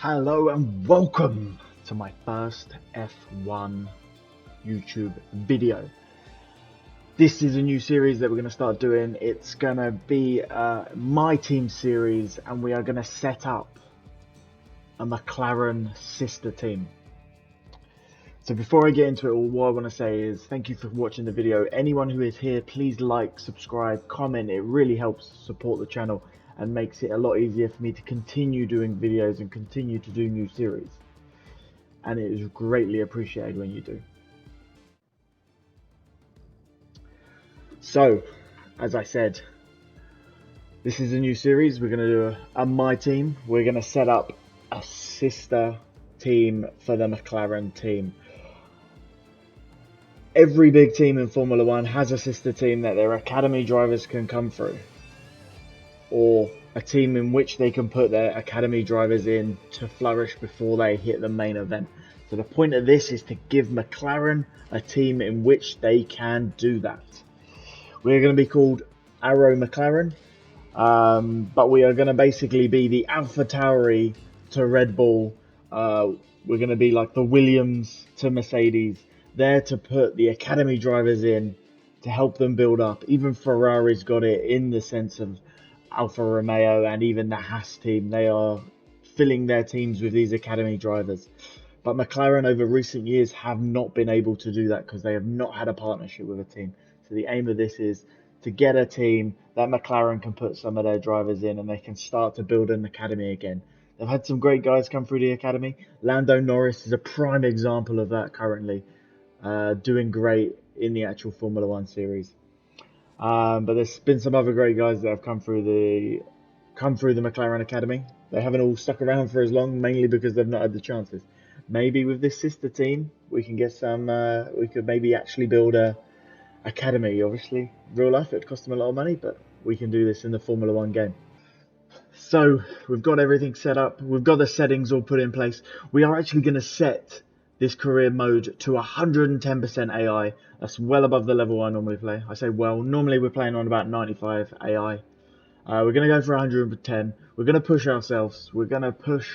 Hello and welcome to my first F1 YouTube video. This is a new series that we're going to start doing. It's going to be my team series, and we are going to set up a McLaren sister team. So before I get into it, all I want to say is thank you for watching the video. Anyone who is here, please like, subscribe, comment. It really helps support the channel and makes it a lot easier for me to continue doing videos and continue to do new series. And it is greatly appreciated when you do. So, as I said, this is a new series. We're going to do a my team. We're going to set up a sister team for the McLaren team. Every big team in Formula One has a sister team that their academy drivers can come through, or a team in which they can put their academy drivers in to flourish before they hit the main event. So the point of this is to give McLaren a team in which they can do that. We're going to be called Arrow McLaren, but we are going to basically be the AlphaTauri to Red Bull. We're going to be like the Williams to Mercedes, there to put the academy drivers in to help them build up. Even Ferrari's got it in the sense of Alfa Romeo and even the Haas team. They are filling their teams with these academy drivers. But McLaren over recent years have not been able to do that because they have not had a partnership with a team. So the aim of this is to get a team that McLaren can put some of their drivers in and they can start to build an academy again. They've had some great guys come through the academy. Lando Norris is a prime example of that currently, doing great in the actual Formula One series. But there's been some other great guys that have come through the McLaren Academy. They haven't all stuck around for as long, mainly because they've not had the chances. Maybe with this sister team, we can get some. We could maybe actually build a academy. Obviously, real life it costs them a lot of money, but we can do this in the Formula One game. So we've got everything set up. We've got the settings all put in place. We are actually going to set this career mode to 110% AI. That's well above the level I normally play. I say well, normally we're playing on about 95 AI. We're going to go for 110. We're going to push ourselves. We're going to push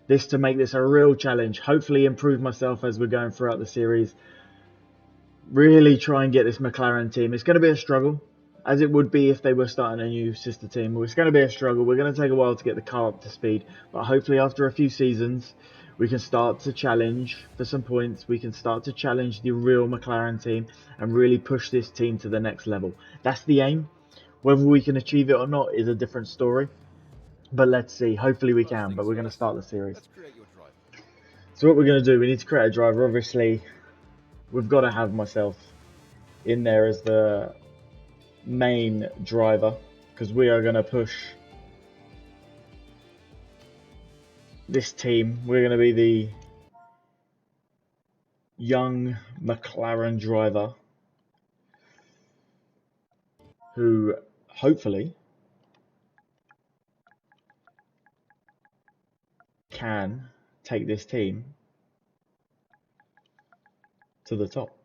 this to make this a real challenge. Hopefully improve myself as we're going throughout the series. Really try and get this McLaren team. It's going to be a struggle, as it would be if they were starting a new sister team. It's going to be a struggle. We're going to take a while to get the car up to speed. But hopefully after a few seasons, we can start to challenge for some points. We can start to challenge the real McLaren team and really push this team to the next level. That's the aim. Whether we can achieve it or not is a different story. But let's see. Hopefully we can. But we're going to start the series. So what we're going to do, we need to create a driver. Obviously, we've got to have myself in there as the main driver, because we are going to push this team. We're going to be the young McLaren driver who hopefully can take this team to the top.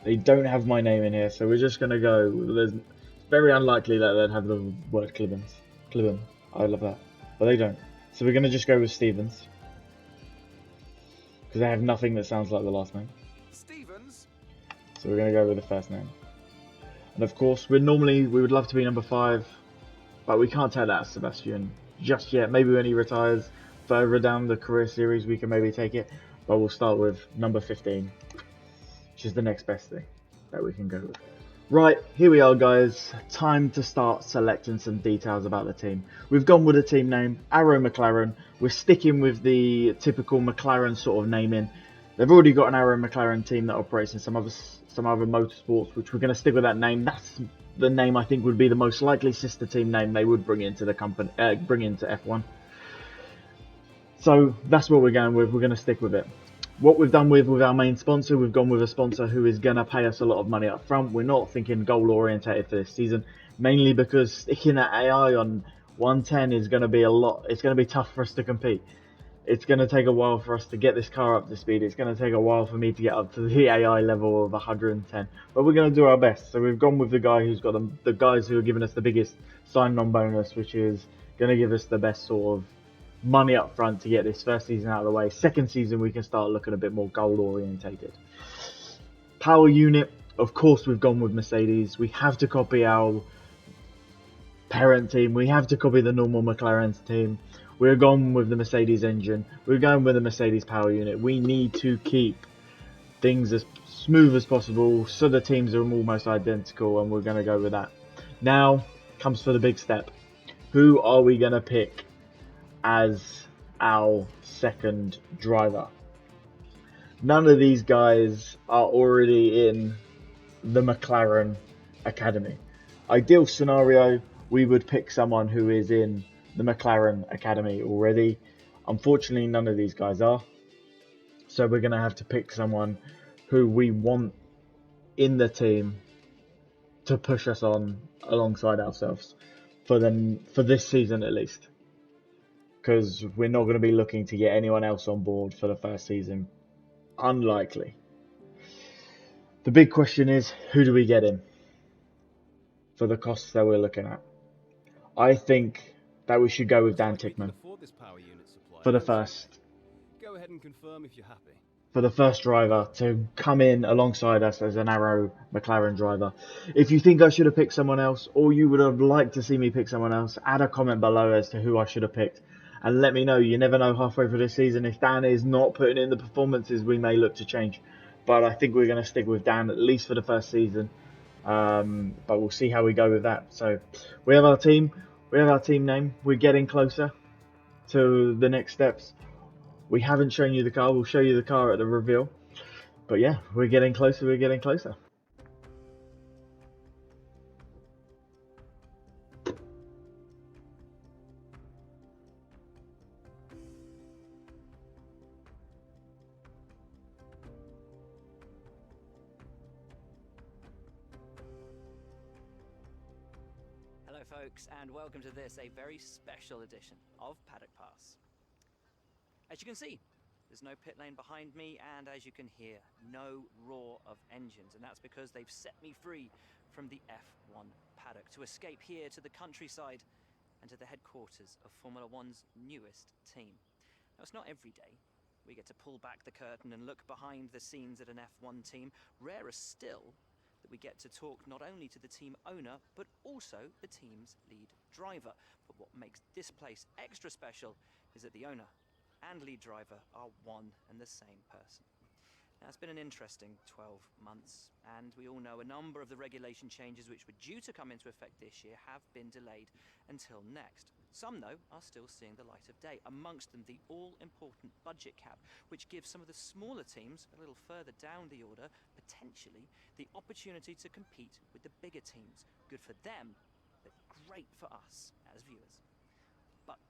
They don't have my name in here, so we're just going to go. It's very unlikely that they'd have the word Clibben. I love that. But they don't. So we're going to just go with Stevens, because they have nothing that sounds like the last name. Stevens. So we're going to go with the first name. And of course, we would love to be number 5, but we can't take that as Sebastian just yet. Maybe when he retires further down the career series, we can maybe take it. But we'll start with number 15, which is the next best thing that we can go with. Right, here we are, guys. Time to start selecting some details about the team. We've gone with a team name, Arrow McLaren. We're sticking with the typical McLaren sort of naming. They've already got an Arrow McLaren team that operates in some other motorsports, which we're going to stick with that name. That's the name I think would be the most likely sister team name they would bring into the company, bring into F1. So that's what we're going with. We're going to stick with it. What we've done with our main sponsor, we've gone with a sponsor who is going to pay us a lot of money up front. We're not thinking goal orientated for this season, mainly because sticking that AI on 110 is going to be a lot. It's going to be tough for us to compete. It's going to take a while for us to get this car up to speed. It's going to take a while for me to get up to the AI level of 110. But we're going to do our best. So we've gone with the guy who's got the guys who are giving us the biggest sign-on bonus, which is going to give us the best sort of money up front to get this first season out of the way. Second season, we can start looking a bit more goal-orientated. Power unit, of course, we've gone with Mercedes. We have to copy our parent team. We have to copy the normal McLaren's team. We're going with the Mercedes engine. We're going with the Mercedes power unit. We need to keep things as smooth as possible so the teams are almost identical, and we're going to go with that. Now comes for the big step. Who are we going to pick as our second driver? None of these guys are already in the McLaren Academy. Ideal scenario, we would pick someone who is in the McLaren Academy already. Unfortunately, none of these guys are. So we're going to have to pick someone who we want in the team to push us on alongside ourselves for this season at least. Because we're not going to be looking to get anyone else on board for the first season. Unlikely. The big question is, who do we get in for the costs that we're looking at? I think that we should go with Dan Tickman for the first. Go ahead and confirm if you're happy. For the first driver to come in alongside us as an Arrow McLaren driver. If you think I should have picked someone else, or you would have liked to see me pick someone else, add a comment below as to who I should have picked. And let me know. You never know halfway through this season. If Dan is not putting in the performances, we may look to change. But I think we're going to stick with Dan, at least for the first season. But we'll see how we go with that. So we have our team. We have our team name. We're getting closer to the next steps. We haven't shown you the car. We'll show you the car at the reveal. But yeah, we're getting closer. We're getting closer. Hello folks, and welcome to this, a very special edition of Paddock Pass. As you can see, there's no pit lane behind me, and as you can hear, no roar of engines, and that's because they've set me free from the F1 paddock to escape here to the countryside and to the headquarters of Formula One's newest team. Now, it's not every day we get to pull back the curtain and look behind the scenes at an F1 team. Rarer still that we get to talk not only to the team owner, but also the team's lead driver. But what makes this place extra special is that the owner and lead driver are one and the same person. Now, it's been an interesting 12 months, and we all know a number of the regulation changes which were due to come into effect this year have been delayed until next. Some, though, are still seeing the light of day, amongst them the all-important budget cap, which gives some of the smaller teams a little further down the order, potentially, the opportunity to compete with the bigger teams. Good for them, but great for us as viewers. But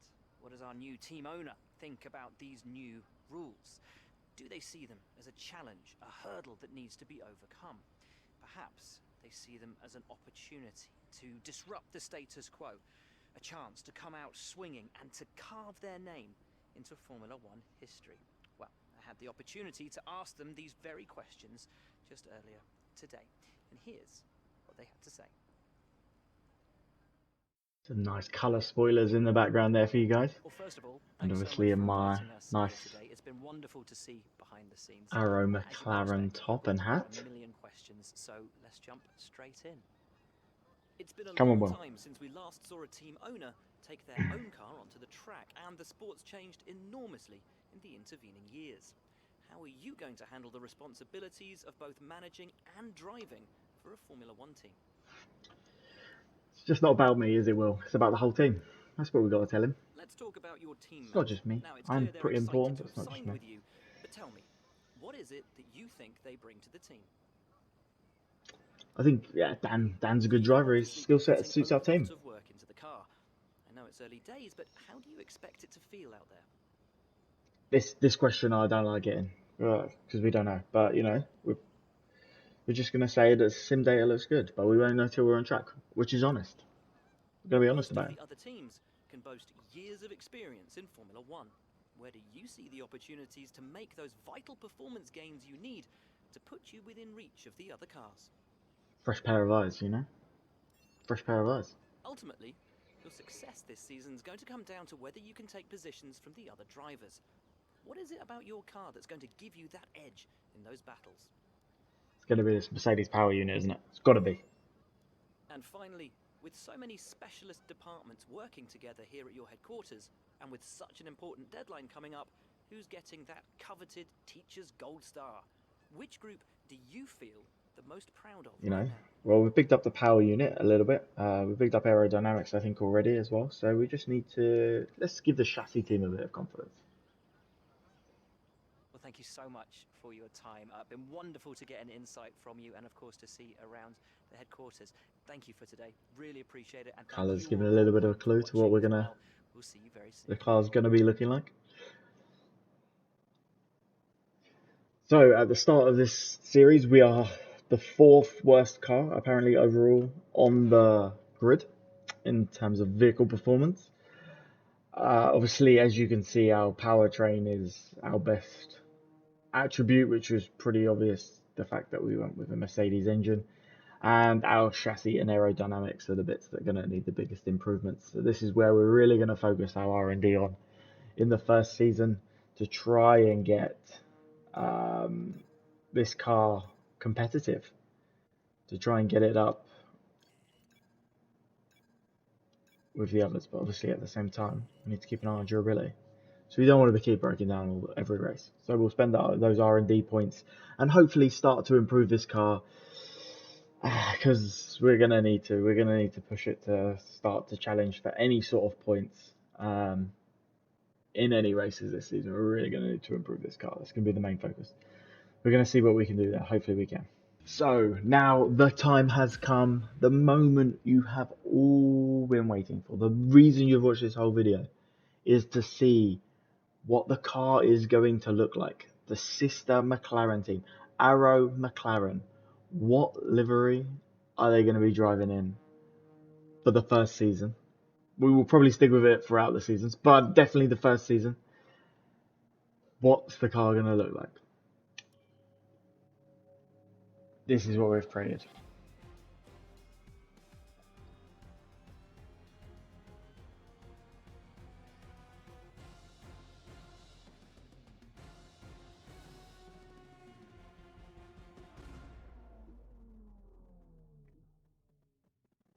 what does our new team owner think about these new rules? Do they see them as a challenge, a hurdle that needs to be overcome? Perhaps they see them as an opportunity to disrupt the status quo, a chance to come out swinging and to carve their name into Formula One history. Well, I had the opportunity to ask them these very questions just earlier today, and here's what they had to say. Some nice colour spoilers in the background there for you guys. Well, first of all, and obviously in my nice it's been wonderful to see behind the scenes. Arrow McLaren top and hat. A million questions, so let's jump straight in. It's been a Come on, long Will. time since we last saw a team owner take their own car onto the track, and the sport's changed enormously in the intervening years. How are you going to handle the responsibilities of both managing and driving for a Formula One team? It's just not about me, is it, Will? It's about the whole team. That's what we've got to tell him. Let's talk about your team. It's not just me. Now, it's I'm clear they're pretty excited important, to but it's not have just signed me. with you. But tell me, what is it that you think they bring to the team? I think, yeah, Dan's a good driver. His skill set suits our team. Lots of work into the car. I know it's early days, but how do you expect it to feel out there? This question I don't like getting, because we don't know. But, you know, we're just going to say that sim data looks good, but we won't know till we're on track, which is honest. We're going to be honest about it. The other teams can boast years of experience in Formula One. Where do you see the opportunities to make those vital performance gains you need to put you within reach of the other cars? Fresh pair of eyes, you know? Fresh pair of eyes. Ultimately, your success this season is going to come down to whether you can take positions from the other drivers. What is it about your car that's going to give you that edge in those battles? It's going to be this Mercedes power unit, isn't it? It's got to be. And finally, with so many specialist departments working together here at your headquarters, and with such an important deadline coming up, who's getting that coveted Teacher's Gold Star? Which group do you feel the most proud of? You know, right now? well, we've picked up the power unit a little bit. We've picked up aerodynamics, I think, already as well. So we just need to, let's give the chassis team a bit of confidence. Well, thank you so much for your time. Been wonderful to get an insight from you, and of course to see around the headquarters. Thank you for today. Really appreciate it. And Colours giving a little bit of a clue to what we're gonna, We'll see you very soon. the car's gonna be looking like. So at the start of this series, we are the 4th worst car apparently overall on the grid in terms of vehicle performance. Obviously, as you can see, our powertrain is our best attribute, which was pretty obvious, the fact that we went with a Mercedes engine, and our chassis and aerodynamics are the bits that are going to need the biggest improvements. So this is where we're really going to focus our R&D on in the first season to try and get this car competitive, to try and get it up with the others, but obviously at the same time we need to keep an eye on durability. So we don't want to keep breaking down every race. So we'll spend those R&D points and hopefully start to improve this car, because we're gonna need to. We're gonna need to push it to start to challenge for any sort of points in any races this season. We're really gonna need to improve this car. That's gonna be the main focus. We're gonna see what we can do there. Hopefully we can. So now the time has come, the moment you have all been waiting for. The reason you've watched this whole video is to see what the car is going to look like. The sister McLaren team, Arrow McLaren. What livery are they going to be driving in for the first season? We will probably stick with it throughout the seasons, but definitely the first season. What's the car going to look like? This is what we've created.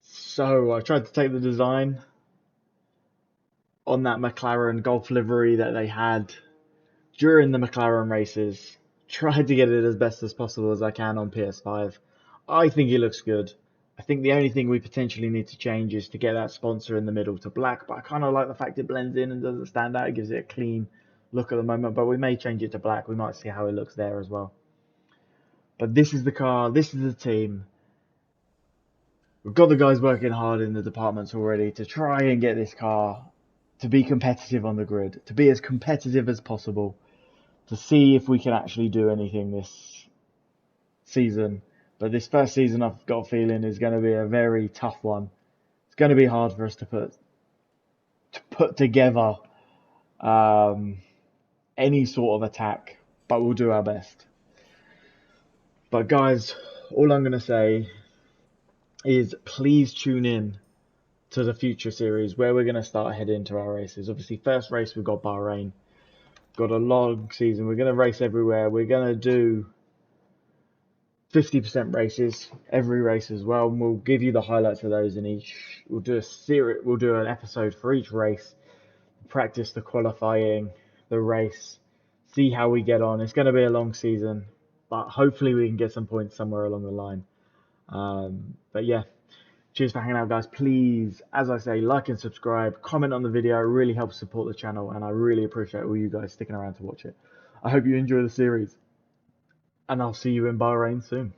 So I tried to take the design on that McLaren Golf livery that they had during the McLaren races. Tried to get it as best as possible as I can on PS5. I think it looks good. I think the only thing we potentially need to change is to get that sponsor in the middle to black, but I kind of like the fact it blends in and doesn't stand out. It gives it a clean look at the moment, but we may change it to black. We might see how it looks there as well. But this is the car, this is the team. We've got the guys working hard in the departments already to try and get this car to be competitive on the grid, to be as competitive as possible, to see if we can actually do anything this season. But this first season, I've got a feeling, is going to be a very tough one. It's going to be hard for us to put together any sort of attack, but we'll do our best. But guys, all I'm going to say is please tune in to the future series where we're going to start heading to our races. Obviously, first race we've got Bahrain. Got a long season. We're going to race everywhere. We're going to do 50% races every race as well. And we'll give you the highlights of those in each. We'll do a series. We'll do an episode for each race. Practice the qualifying, the race. See how we get on. It's going to be a long season, but hopefully we can get some points somewhere along the line. But yeah, cheers for hanging out, guys. Please, as I say, like and subscribe, comment on the video. It really helps support the channel, and I really appreciate all you guys sticking around to watch it. I hope you enjoy the series, and I'll see you in Bahrain soon.